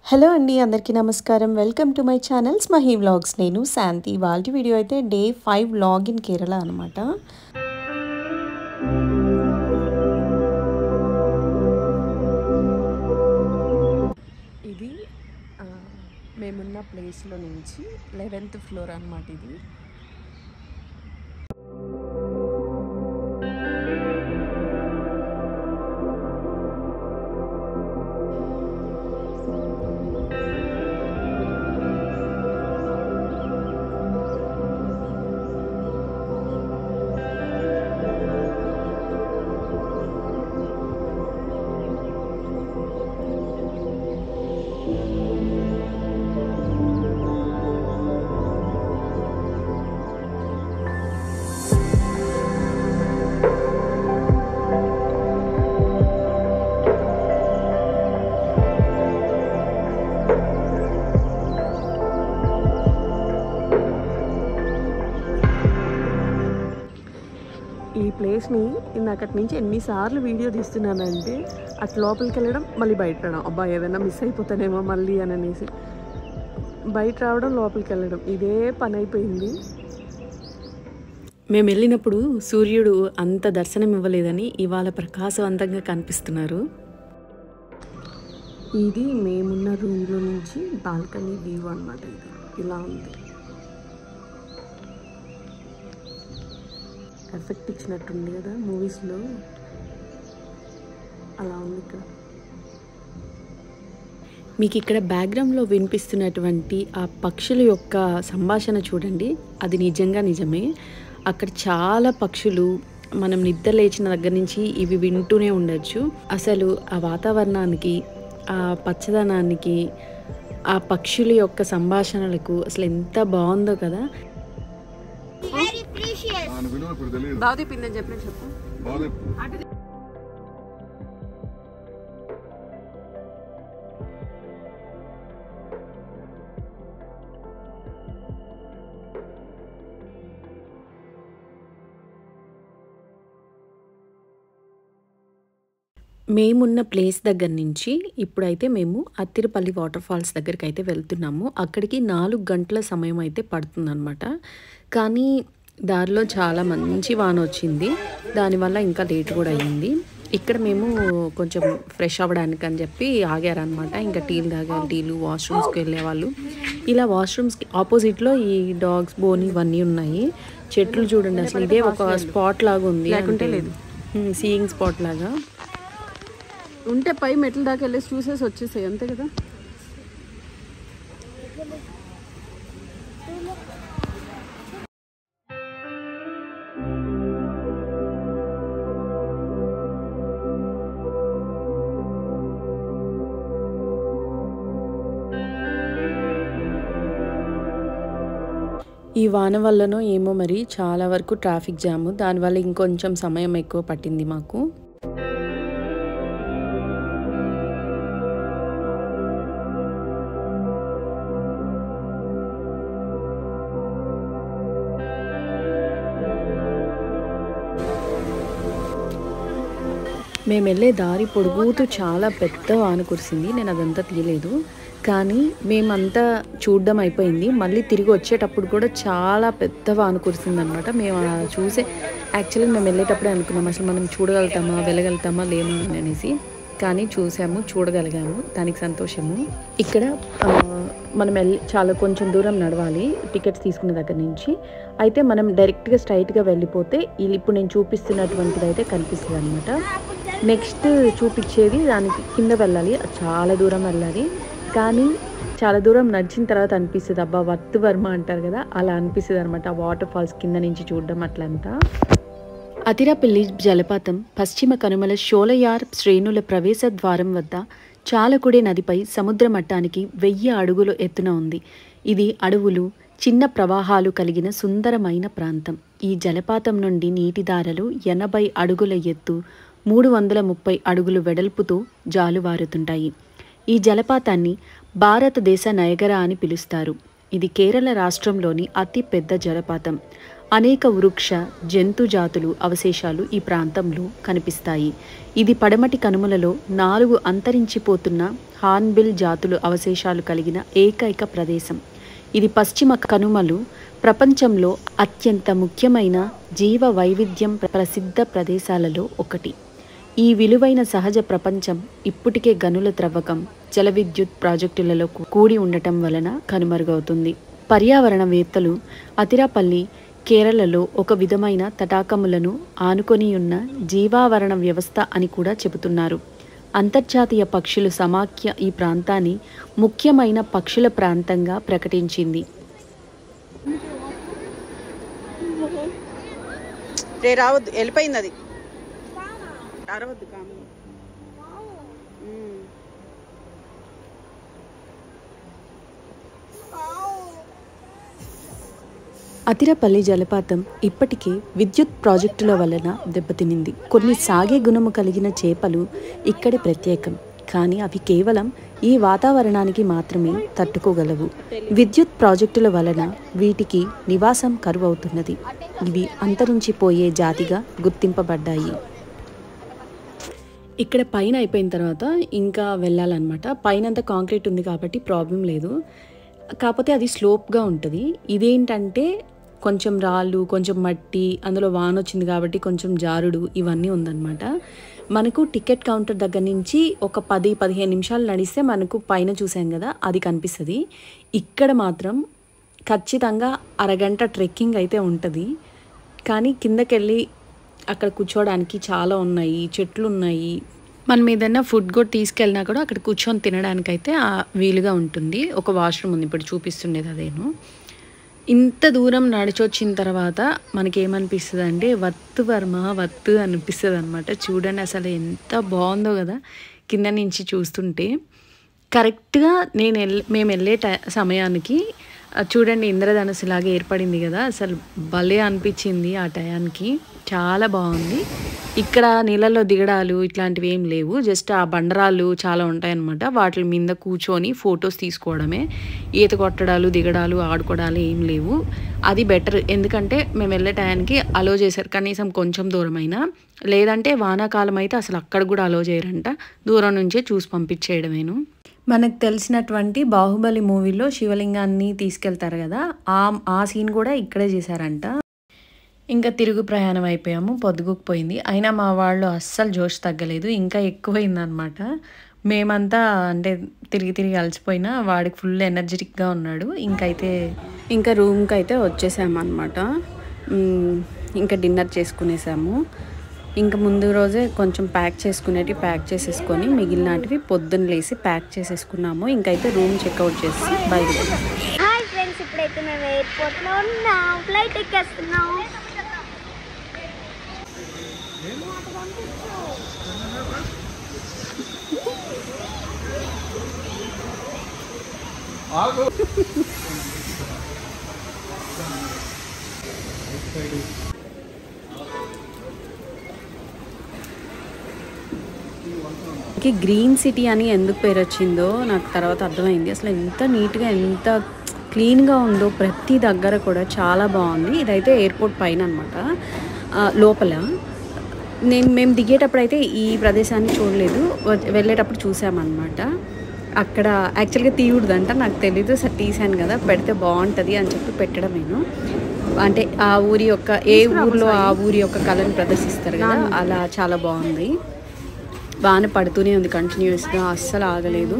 Hello అండి, అందరికీ నమస్కారం. Welcome to my channel Smahi vlogs. నేను శాంతి. ఇవాల్టి వీడియో అయితే డే 5 వ్లాగ్ ఇన్ కేరళ అనమాట. ఇది మేమున్న ప్లేస్లో నుంచి 11th ఫ్లోర్ అనమాట. ఇది ఈ ప్లేస్ని ఇందాకటి నుంచి ఎన్నిసార్లు వీడియో తీస్తున్నానంటే అటు లోపలికి వెళ్ళడం, మళ్ళీ బయట రావడం. అబ్బా ఏదైనా మిస్ అయిపోతానేమో మళ్ళీ అని అనేసి బయట రావడం, లోపలికి వెళ్ళడం, ఇదే పని అయిపోయింది. మేము వెళ్ళినప్పుడు సూర్యుడు అంత దర్శనం ఇవ్వలేదని ఇవాళ ప్రకాశవంతంగా కనిపిస్తున్నారు. ఇది మేమున్న రూమ్లో నుంచి బాల్కనీ వ్యూ అన్నమాట. ఇది ఇలా ఉంది. ఎఫెక్ట్ ఇచ్చినట్టుంది కదా మూవీస్లో, అలా ఉంది ఇక్కడ. మీకు ఇక్కడ బ్యాక్గ్రౌండ్లో వినిపిస్తున్నటువంటి ఆ పక్షుల యొక్క సంభాషణ చూడండి, అది నిజమే. అక్కడ చాలా పక్షులు మనం నిద్ర లేచిన దగ్గర నుంచి ఇవి వింటూనే ఉండొచ్చు. అసలు ఆ వాతావరణానికి, ఆ పచ్చదనానికి, ఆ పక్షుల యొక్క సంభాషణలకు అసలు ఎంత బాగుందో కదా. బావుదీప్ ఇందని చెప్పు. మేమున్న ప్లేస్ దగ్గర నుంచి ఇప్పుడైతే మేము అత్తిరపల్లి వాటర్ ఫాల్స్ దగ్గరికి అయితే వెళ్తున్నాము. అక్కడికి 4 గంటల సమయం అయితే పడుతుందన్నమాట. కానీ దారిలో చాలా మంచి వాన వచ్చింది, దానివల్ల ఇంకా లేట్ కూడా అయ్యింది. ఇక్కడ మేము కొంచెం ఫ్రెష్ అవ్వడానికి అని చెప్పి ఆగారనమాట. ఇంకా టీలు తాగాలి, టీలు వాష్రూమ్స్కి వెళ్ళేవాళ్ళు. ఇలా వాష్రూమ్స్కి ఆపోజిట్లో ఈ డాగ్స్ బోన్ ఇవన్నీ ఉన్నాయి. చెట్లు చూడండి, అసలు ఇదే ఒక స్పాట్ లాగా ఉంది, లేకుంటే లేదు సీయింగ్ స్పాట్ లాగా ఉంటే పై మెట్ల దాకా వెళ్ళేసి చూసేసి వచ్చేసాయి, అంతే కదా. ఈ వాన వల్లనో ఏమో మరి చాలా వరకు ట్రాఫిక్ జాము, దానివల్ల ఇంకొంచెం సమయం ఎక్కువ పట్టింది మాకు. మేము వెళ్ళే దారి పొడుగుతూ చాలా పెద్ద వాన కురిసింది. నేను అదంతా తీయలేదు, కానీ మేమంతా చూడడం అయిపోయింది. మళ్ళీ తిరిగి వచ్చేటప్పుడు కూడా చాలా పెద్ద వాన కురిసింది అనమాట. మేము చూసే యాక్చువల్లీ మేము వెళ్ళేటప్పుడే అనుకున్నాం అసలు మనం చూడగలుగుతామా, వెళ్ళగలుగుతామా లేమా అనేసి. కానీ చూసాము, చూడగలిగాము, దానికి సంతోషము. ఇక్కడ మనం చాలా కొంచెం దూరం నడవాలి టికెట్స్ తీసుకున్న దగ్గర నుంచి. అయితే మనం డైరెక్ట్గా స్ట్రైట్గా వెళ్ళిపోతే ఇప్పుడు నేను చూపిస్తున్నటువంటిది అయితే కనిపిస్తుంది అనమాట. నెక్స్ట్ చూపించేది దానికి కింద వెళ్ళాలి, చాలా దూరం వెళ్ళాలి. కానీ చాలా దూరం నడిచిన తర్వాత అనిపిస్తుంది, అబ్బా వర్త్ వర్మ అంటారు కదా, అలా అనిపిస్తుంది అనమాట. వాటర్ ఫాల్స్ కింద నుంచి చూడడం అట్లంతా. అతిరపల్లి జలపాతం పశ్చిమ కనుమల షోలయార్ శ్రేణుల ప్రవేశ ద్వారం వద్ద చాలకుడి నదిపై సముద్ర మట్టానికి 1000 అడుగుల ఎత్తున ఉంది. ఇది అడవులు, చిన్న ప్రవాహాలు కలిగిన సుందరమైన ప్రాంతం. ఈ జలపాతం నుండి నీటిధారలు 80 అడుగుల ఎత్తు, 330 అడుగులు వెడల్పుతో జాలువారుతుంటాయి. ఈ జలపాతాన్ని భారతదేశ నయగరా అని పిలుస్తారు. ఇది కేరళ రాష్ట్రంలోని అతి పెద్ద జలపాతం. అనేక వృక్ష జంతు జాతులు అవశేషాలు ఈ ప్రాంతంలో కనిపిస్తాయి. ఇది పడమటి కనుమలలో 4 అంతరించిపోతున్న హార్న్బిల్ జాతులు అవశేషాలు కలిగిన ఏకైక ప్రదేశం. ఇది పశ్చిమ కనుమలు ప్రపంచంలో అత్యంత ముఖ్యమైన జీవ వైవిధ్యం ప్రసిద్ధ ప్రదేశాలలో ఒకటి. ఈ విలువైన సహజ ప్రపంచం ఇప్పటికే గనుల త్రవ్వకం, జల విద్యుత్ ప్రాజెక్టులలో కూడి ఉండటం వలన కనుమరుగవుతుంది. పర్యావరణవేత్తలు అతిరాపల్లి కేరళలో ఒక విధమైన తటాకములను ఆనుకొని ఉన్న జీవావరణ వ్యవస్థ అని కూడా చెబుతున్నారు. అంతర్జాతీయ పక్షుల సమాఖ్య ఈ ప్రాంతాన్ని ముఖ్యమైన పక్షుల ప్రాంతంగా ప్రకటించింది. రావద్దు, వెళ్ళిపోయింది అది. అరవద్దు కాము. అతిరపల్లి జలపాతం ఇప్పటికే విద్యుత్ ప్రాజెక్టుల వలన దెబ్బతినింది. కొన్ని సాగే గుణము కలిగిన చేపలు ఇక్కడి ప్రత్యేకం, కానీ అవి కేవలం ఈ వాతావరణానికి మాత్రమే తట్టుకోగలవు. విద్యుత్ ప్రాజెక్టుల వలన వీటికి నివాసం కరువవుతున్నది. ఇవి అంతరించిపోయే జాతిగా గుర్తింపబడ్డాయి. ఇక్కడ పైన అయిపోయిన తర్వాత ఇంకా వెళ్ళాలన్నమాట. పైనంతా కాంక్రీట్ ఉంది కాబట్టి ప్రాబ్లం లేదు, కాకపోతే అది స్లోప్గా ఉంటుంది. ఇదేంటంటే కొంచెం రాళ్ళు, కొంచెం మట్టి, అందులో వాన వచ్చింది కాబట్టి కొంచెం జారుడు ఇవన్నీ ఉందన్నమాట. మనకు టికెట్ కౌంటర్ దగ్గర నుంచి ఒక 10-15 నిమిషాలు నడిస్తే మనకు పైన చూసాం కదా అది కనిపిస్తుంది. ఇక్కడ మాత్రం ఖచ్చితంగా అరగంట ట్రెక్కింగ్ అయితే ఉంటుంది. కానీ కిందకెళ్ళి అక్కడ కూర్చోవడానికి చాలా ఉన్నాయి, చెట్లు ఉన్నాయి. మనం ఏదైనా ఫుడ్ కూడా తీసుకెళ్ళినా కూడా అక్కడ కూర్చొని తినడానికి అయితే వీలుగా ఉంటుంది. ఒక వాష్రూమ్ ఉంది, ఇప్పుడు చూపిస్తుండేది అదేను. ఇంత దూరం నడిచొచ్చిన తర్వాత మనకేమనిపిస్తుంది అంటే వత్తు వర్మ వత్తు అనిపిస్తుంది అనమాట. చూడండి అసలు ఎంత బాగుందో కదా కింద నుంచి చూస్తుంటే. కరెక్ట్గా మేము వెళ్ళే సమయానికి చూడండి ఇంద్రధనుసు లాగా ఏర్పడింది కదా, అసలు భలే అనిపించింది ఆ టయానికి. చాలా బాగుంది. ఇక్కడ నీళ్ళల్లో దిగడాలు ఇట్లాంటివి ఏం లేవు, జస్ట్ ఆ బండరాళ్ళు చాలా ఉంటాయన్నమాట. వాటి మీద కూర్చొని ఫొటోస్ తీసుకోవడమే. ఈత కొట్టడాలు, దిగడాలు, ఆడుకోవడాలు ఏం లేవు. అది బెటర్, ఎందుకంటే మేము వెళ్ళే టయానికి అలో చేశారు కనీసం కొంచెం దూరమైనా. లేదంటే వానాకాలం అయితే అసలు అక్కడ కూడా అలో చేయరంట, దూరం నుంచే చూసి పంపించేయడమేను. మనకు తెలిసినటువంటి బాహుబలి మూవీలో శివలింగాన్ని తీసుకెళ్తారు కదా, ఆ సీన్ కూడా ఇక్కడే చేశారంట. ఇంకా తిరుగు ప్రయాణం అయిపోయాము, పొద్దుగుకుపోయింది. అయినా మా వాళ్ళు అస్సలు జోష్ తగ్గలేదు, ఇంకా ఎక్కువైందనమాట. మేమంతా అంటే తిరిగి అలసిపోయినా వాడికి ఫుల్ ఎనర్జెటిక్గా ఉన్నాడు. ఇంకా రూమ్కి అయితే వచ్చేసాము అనమాట. ఇంకా డిన్నర్ చేసుకునేసాము. ఇంకా ముందు రోజే కొంచెం ప్యాక్ చేసేసుకొని మిగిలినటివి పొద్దున్న లేసి ప్యాక్ చేసేసుకున్నాము. ఇంకైతే రూమ్ చెక్అవుట్ చేసి బయలుదేరాం. హాయ్ ఫ్రెండ్స్, ఇప్పుడైతే మేము ఎయిర్పోర్ట్లో ఉన్నాం, ఫ్లైట్ ఎక్కేస్తున్నాం. గ్రీన్ సిటీ అని ఎందుకు పేరు వచ్చిందో నాకు తర్వాత అర్థమైంది. అసలు ఎంత నీట్గా ఎంత క్లీన్గా ఉందో ప్రతి దగ్గర కూడా చాలా బాగుంది. ఇదైతే ఎయిర్పోర్ట్ పైన అనమాట, లోపల. మేము దిగేటప్పుడు అయితే ఈ ప్రదేశాన్ని చూడలేదు, వెళ్ళేటప్పుడు చూసామన్నమాట. అక్కడ యాక్చువల్గా తీయకూడదంట, నాకు తెలీదు. సరే తీసాను కదా, పెడితే బాగుంటుంది అని చెప్పి పెట్టడమేను. అంటే ఆ ఊరి యొక్క ఏ ఊర్లో ఆ ఊరి యొక్క కళను ప్రదర్శిస్తారు కదా, అలా చాలా బాగుంది. వాన పడుతూనే ఉంది కంటిన్యూస్గా, అస్సలు ఆగలేదు.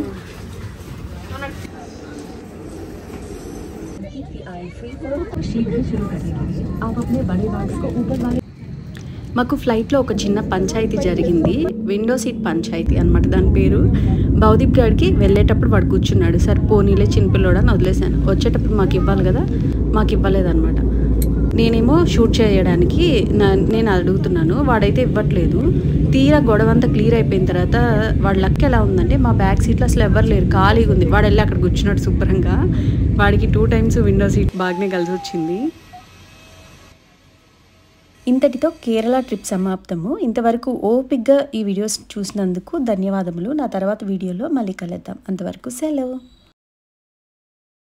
మాకు ఫ్లైట్లో ఒక చిన్న పంచాయతీ జరిగింది, విండో సీట్ పంచాయతీ అనమాట దాని పేరు. భవదీప్ గారికి వెళ్ళేటప్పుడు వాడు కూర్చున్నాడు, సరే పోనీలే చిన్నపిల్లోడని వదిలేశాను. వచ్చేటప్పుడు మాకు ఇవ్వాలి కదా, మాకు ఇవ్వలేదన్నమాట. నేనేమో షూట్ చేయడానికి నేను అడుగుతున్నాను, వాడైతే ఇవ్వట్లేదు. తీరా గొడవ అంతా క్లియర్ అయిపోయిన తర్వాత వాడి లక్ ఎలా ఉందంటే మా బ్యాక్ సీట్లో అసలు ఎవరు లేరు, ఖాళీగా ఉంది. వాడు వెళ్ళి అక్కడ కూర్చున్నాడు శుభ్రంగా. వాడికి 2 times విండో సీట్ బాగానే కలిసి వచ్చింది. ఇంతటితో కేరళ ట్రిప్ సమాప్తము. ఇంతవరకు ఓపిక్గా ఈ వీడియోస్ చూసినందుకు ధన్యవాదములు. నా తర్వాత వీడియోలో మళ్ళీ కలుద్దాం. అంతవరకు సెలవు.